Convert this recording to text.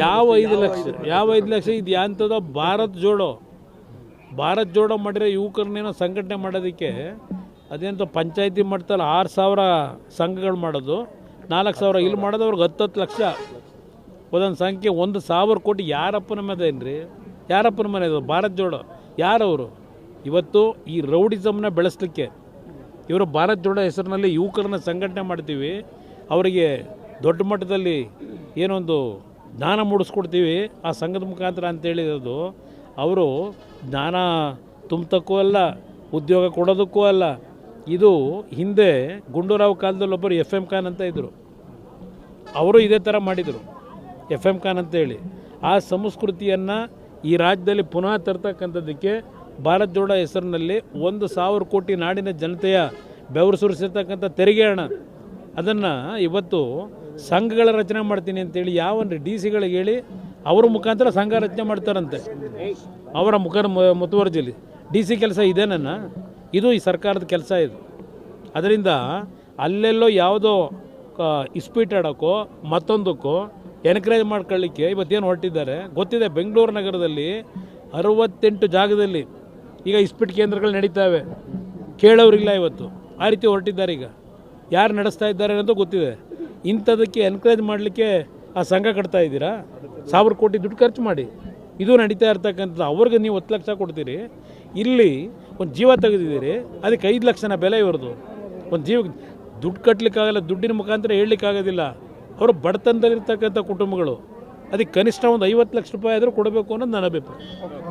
ಯಾವ 5 ಲಕ್ಷ ಇದು ಯಾಂಥದ್ದು ಭಾರತ್ ಜೋಡೋ ಮಾಡಿರೋ ಯುವಕರನ್ನೇನೋ ಸಂಘಟನೆ ಮಾಡೋದಕ್ಕೆ ಅದೇಂತ ಪಂಚಾಯತಿ ಮಟ್ಟದಲ್ಲಿ 6,000 ಸಂಘಗಳು ಮಾಡೋದು, 4,000 ಇಲ್ಲಿ ಮಾಡೋದು, ಅವ್ರಿಗೆ 10 ಲಕ್ಷ ಒಂದೊಂದು ಸಂಖ್ಯೆ 1,000 ಕೋಟಿ. ಯಾರಪ್ಪನ ಮನೆ ಏನ್ರಿ? ಯಾರಪ್ಪನ ಮನೆ ಇದು ಭಾರತ್ ಜೋಡೋ? ಯಾರವರು? ಇವತ್ತು ಈ ರೌಡಿಸಮ್ನ ಬೆಳೆಸಲಿಕ್ಕೆ ಇವರು ಭಾರತ್ ಜೋಡೋ ಹೆಸರಿನಲ್ಲಿ ಯುವಕರನ್ನ ಸಂಘಟನೆ ಮಾಡ್ತೀವಿ, ಅವರಿಗೆ ದೊಡ್ಡ ಮಟ್ಟದಲ್ಲಿ ಏನೊಂದು ಜ್ಞಾನ ಮೂಡಿಸ್ಕೊಡ್ತೀವಿ ಆ ಸಂಘದ ಮುಖಾಂತರ ಅಂತೇಳಿರೋದು. ಅವರು ಜ್ಞಾನ ತುಂಬತಕ್ಕೂ ಅಲ್ಲ, ಉದ್ಯೋಗ ಕೊಡೋದಕ್ಕೂ ಅಲ್ಲ. ಇದು ಹಿಂದೆ ಗುಂಡೂರಾವ್ ಕಾಲದಲ್ಲಿ ಒಬ್ಬರು FM ಖಾನ್ ಅಂತ ಇದ್ದರು, ಅವರು ಇದೇ ಥರ ಮಾಡಿದರು, FM ಖಾನ್ ಅಂತೇಳಿ. ಆ ಸಂಸ್ಕೃತಿಯನ್ನು ಈ ರಾಜ್ಯದಲ್ಲಿ ಪುನಃ ತರ್ತಕ್ಕಂಥದ್ದಕ್ಕೆ ಭಾರತ್ ಜೋಡೋ ಹೆಸರಿನಲ್ಲಿ 1,000 ಕೋಟಿ ನಾಡಿನ ಜನತೆಯ ಬೆವರು ಸುರಿಸಿರ್ತಕ್ಕಂಥ ತೆರಿಗೆ ಹಣ, ಅದನ್ನು ಇವತ್ತು ಸಂಘಗಳ ರಚನೆ ಮಾಡ್ತೀನಿ ಅಂತೇಳಿ ಯಾವನ್ರಿ DC ಗಳಿಗೆ ಹೇಳಿ ಅವ್ರ ಮುಖಾಂತರ ಸಂಘ ರಚನೆ ಮಾಡ್ತಾರಂತೆ, ಅವರ ಮುತುವರ್ಜಿಲಿ. DC ಕೆಲಸ ಇದೇನನ್ನ? ಇದು ಈ ಸರ್ಕಾರದ ಕೆಲಸ ಇದು. ಅದರಿಂದ ಅಲ್ಲೆಲ್ಲೋ ಯಾವುದೋ ಇಸ್ಪೀಟ್ ಆಡೋಕ್ಕೋ ಮತ್ತೊಂದಕ್ಕೋ ಎನ್ಕರೇಜ್ ಮಾಡ್ಕೊಳ್ಳಿಕ್ಕೆ ಇವತ್ತೇನು ಹೊರಟಿದ್ದಾರೆ ಗೊತ್ತಿದೆ. ಬೆಂಗಳೂರು ನಗರದಲ್ಲಿ 68 ಜಾಗದಲ್ಲಿ ಈಗ ಇಸ್ಪೀಟ್ ಕೇಂದ್ರಗಳು ನಡೀತಾವೆ, ಕೇಳೋರಿಲ್ಲ ಇವತ್ತು. ಆ ರೀತಿ ಹೊರಟಿದ್ದಾರೆ. ಈಗ ಯಾರು ನಡೆಸ್ತಾ ಇದ್ದಾರೆ ಅನ್ನೋದು ಗೊತ್ತಿದೆ. ಇಂಥದಕ್ಕೆ ಎನ್ಕರೇಜ್ ಮಾಡಲಿಕ್ಕೆ ಆ ಸಂಘ ಕಟ್ತಾ ಇದ್ದೀರಾ? 1,000 ಕೋಟಿ ದುಡ್ಡು ಖರ್ಚು ಮಾಡಿ ಇದು ನಡೀತಾ ಇರ್ತಕ್ಕಂಥದ್ದು. ಅವ್ರಿಗೆ ನೀವು 10 ಲಕ್ಷ ಕೊಡ್ತೀರಿ, ಇಲ್ಲಿ ಒಂದು ಜೀವ ತೆಗೆದಿದ್ದೀರಿ, ಅದಕ್ಕೆ 5 ಲಕ್ಷನ ಬೆಲೆ ಇವ್ರದ್ದು. ಒಂದು ಜೀವ ದುಡ್ಡು ಕಟ್ಟಲಿಕ್ಕಾಗಲ್ಲ, ದುಡ್ಡಿನ ಮುಖಾಂತರ ಹೇಳಲಿಕ್ಕಾಗೋದಿಲ್ಲ. ಅವರು ಬಡತನದಲ್ಲಿರ್ತಕ್ಕಂಥ ಕುಟುಂಬಗಳು, ಅದಕ್ಕೆ ಕನಿಷ್ಠ ಒಂದು 50 ಲಕ್ಷ ರೂಪಾಯಿ ಆದರೂ ಕೊಡಬೇಕು ಅನ್ನೋದು ನನ್ನ ಅಭಿಪ್ರಾಯ.